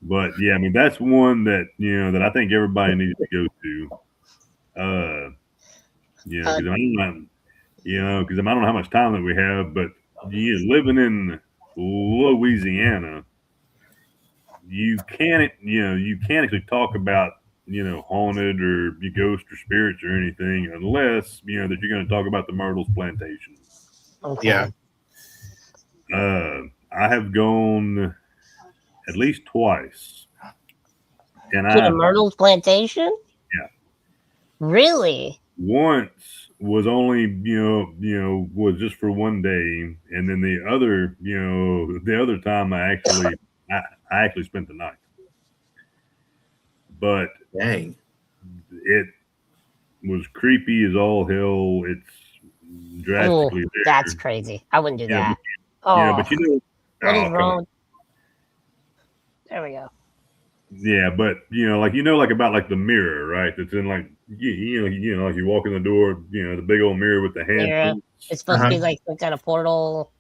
But yeah, I mean that's one that you know that I think everybody needs to go to. You know, because I don't know how much time that we have, but living in Louisiana, you can't actually talk about haunted or ghost or spirits or anything unless that you're going to talk about the Myrtles Plantation. Okay. Yeah. I have gone at least twice, and To the Myrtles Plantation? Yeah. Really? Once was only was just for one day, and then the other time I actually spent the night. But Dang. it was creepy as all hell. It's drastically there. That's crazy. I wouldn't do that. Yeah, but what is wrong? There we go. Yeah, but like about like the mirror, right? That's in like like you walk in the door, the big old mirror with the hand. Yeah, it's supposed to be like some kind of portal.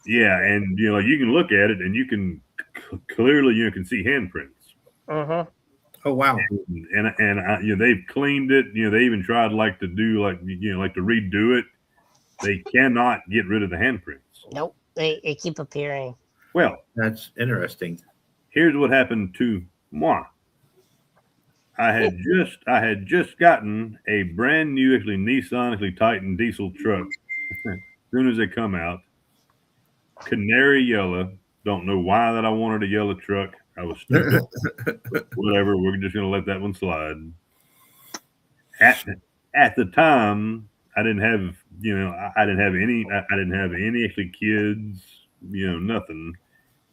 Yeah, and like you can look at it and you can clearly can see handprints. Mm-hmm. Oh wow! And they've cleaned it. They even tried like to do like to redo it. They cannot get rid of the handprints. Nope, they keep appearing. Well, that's interesting. Here's what happened to moi. I had just gotten a brand new Nissan Titan diesel truck. As soon as they come out, canary yellow. Don't know why that I wanted a yellow truck. I was stupid. Whatever. We're just gonna let that one slide. At the time, I didn't have any actually kids. Nothing.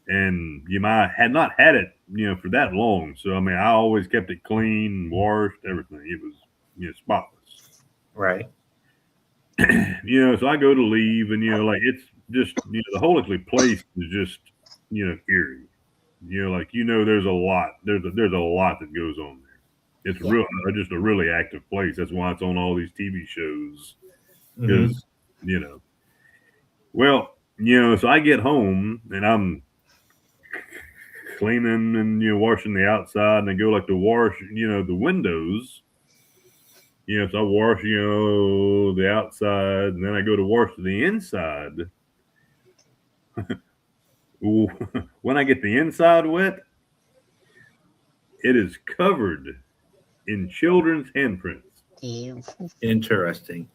And had not had it, for that long. So I mean, I always kept it clean, washed, everything. It was, spotless. Right. So I go to leave, and like it's just, the whole place is just, eerie. there's a lot. There's a lot that goes on there. It's just a really active place. That's why it's on all these TV shows. Because so I get home and I'm cleaning and washing the outside, and I go like to wash the windows. So I wash the outside, and then I go to wash the inside. When I get the inside wet, it is covered in children's handprints. Ew. Interesting.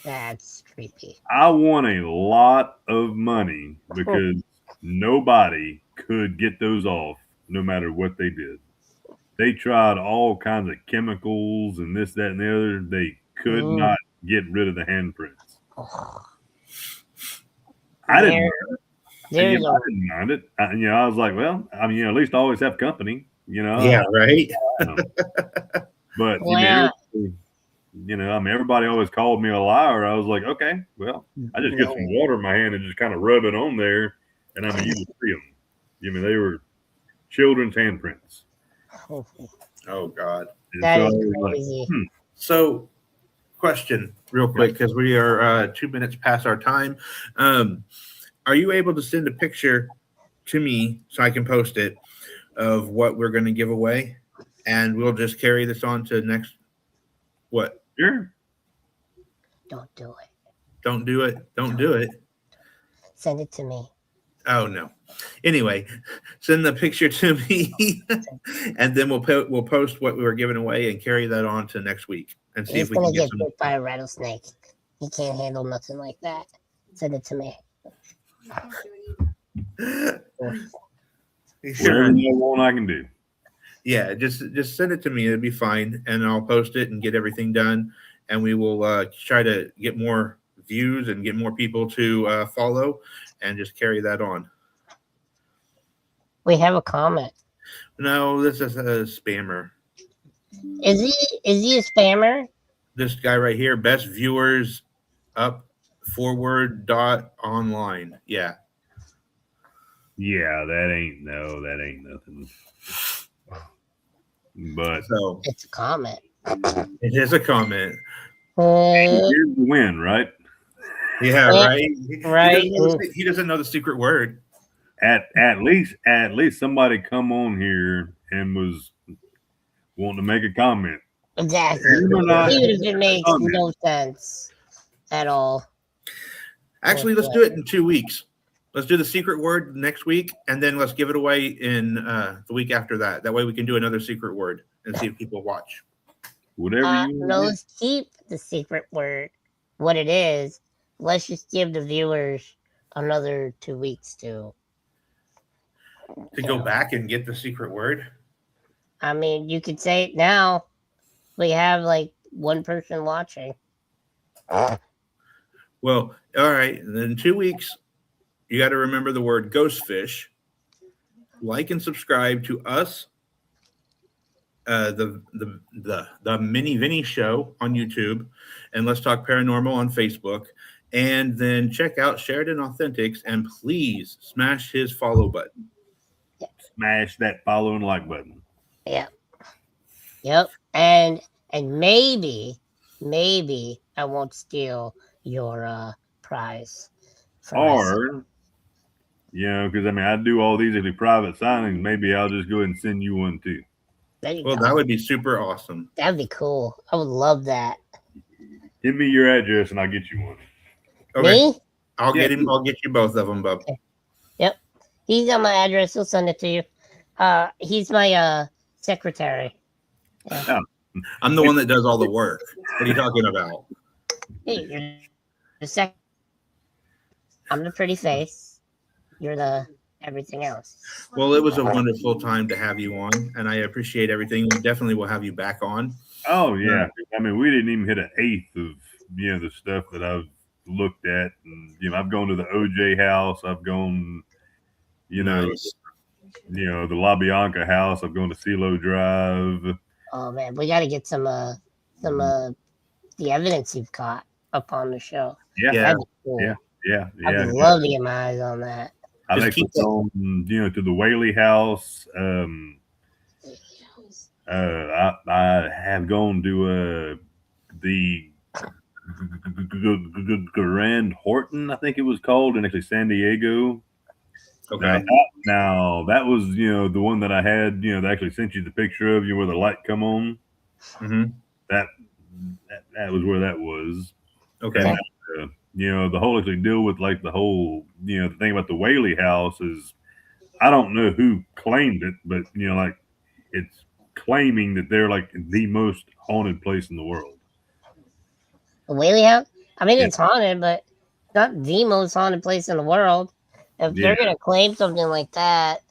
That's creepy. I won a lot of money because nobody could get those off no matter what they did. They tried all kinds of chemicals and this, that, and the other. They could not get rid of the handprints. I didn't mind it. I was like, well, at least I always have company. Yeah, right. But everybody always called me a liar. I was like, okay, well, I just get some water in my hand and just kind of rub it on there, and you can see them. They were children's handprints. Oh God, that is crazy. So, question, real quick, because we are 2 minutes past our time. Are you able to send a picture to me so I can post it of what we're going to give away, and we'll just carry this on to next? What? Sure. Don't do it. Don't do it. Don't do it. Send it to me. Oh no. Anyway, send the picture to me, and then we'll post what we were giving away and carry that on to next week and see if we can get bit by a rattlesnake. He can't handle nothing like that. Send it to me. Sure. What I can do. Yeah, just send it to me. It'll be fine, and I'll post it and get everything done. And we will try to get more views and get more people to follow, and just carry that on. We have a comment. No, this is a spammer. Is he a spammer? This guy right here, best viewers up _online. Yeah. Yeah, that ain't nothing. But so it's a comment. It is a comment. Here's the win, right? Yeah, right. Right. He doesn't know the secret word. At least somebody come on here and was wanting to make a comment. Exactly. It makes no sense at all. Actually, let's do it in 2 weeks. Let's do the secret word next week, and then let's give it away in the week after that. That way we can do another secret word and see if people watch. Whatever you want. Let's keep the secret word what it is. Let's just give the viewers another 2 weeks to go back and get the secret word. I mean, you could say it now. We have like one person watching. Well, all right. And then 2 weeks, you got to remember the word ghostfish. Like and subscribe to us, the Mini Vinny Show on YouTube, and Let's Talk Paranormal on Facebook. And then check out Sheridon Authentics, and please smash his follow button. Smash that follow and like button. Yep. And maybe I won't steal your prize. Or, because I do all these private signings. Maybe I'll just go ahead and send you one too. That would be super awesome. That'd be cool. I would love that. Give me your address and I'll get you one. Okay. Me? I'll get him. I'll get you both of them, bub. Okay. Yep. He's got my address. He'll send it to you. He's my secretary. Yeah. Oh, I'm the one that does all the work. What are you talking about? Hey, you're the I'm the pretty face. You're the everything else. Well, it was a wonderful time to have you on, and I appreciate everything. We definitely will have you back on. Oh yeah. We didn't even hit an eighth of the stuff that I've looked at, and I've gone to the OJ house. I've gone, nice. The La Bianca house. I've gone to CeeLo Drive. Oh man, we got to get some the evidence you've got up on the show. Yeah, that'd be cool. Yeah. I'd love to get my eyes on that. I've Just actually keep that- gone, to the Whaley House. I have gone to the Grand Horton, I think it was called, in actually San Diego. Okay. Now that was the one that I had that actually sent you the picture of where the light come on. Mm-hmm. That was where that was. Okay. And, the whole actually deal with like the whole the thing about the Whaley House is I don't know who claimed it, but like it's claiming that they're like the most haunted place in the world. The Whaley House? I mean, Yeah. it's haunted, but it's not the most haunted place in the world. If Yeah. they're going to claim something like that,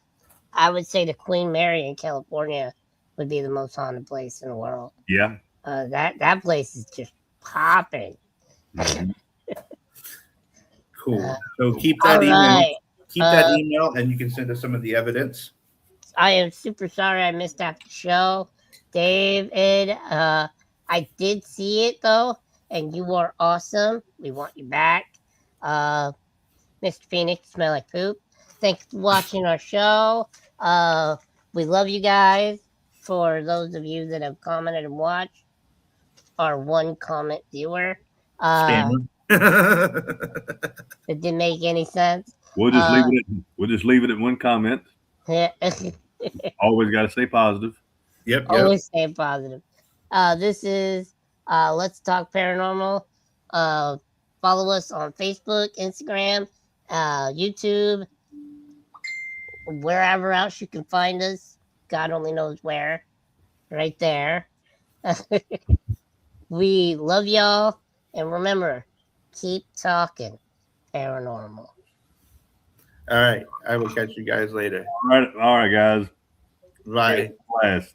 I would say the Queen Mary in California would be the most haunted place in the world. Yeah. That place is just popping. Mhm. Cool. So keep that All email. right. Keep that email, and you can send us some of the evidence. I am super sorry I missed out the show. David, I did see it though, and you are awesome. We want you back. Mr. Phoenix, smell like poop. Thanks for watching our show. We love you guys. For those of you that have commented and watched, our one comment viewer. Scammer. It didn't make any sense. We'll just leave it at one comment. Always got to stay positive. Yep. Always stay positive. This is Let's Talk Paranormal. Follow us on Facebook, Instagram, YouTube, wherever else you can find us. God only knows where. Right there. We love y'all. And remember, keep talking paranormal. All right. I will catch you guys later. All right, guys. Bye. Last.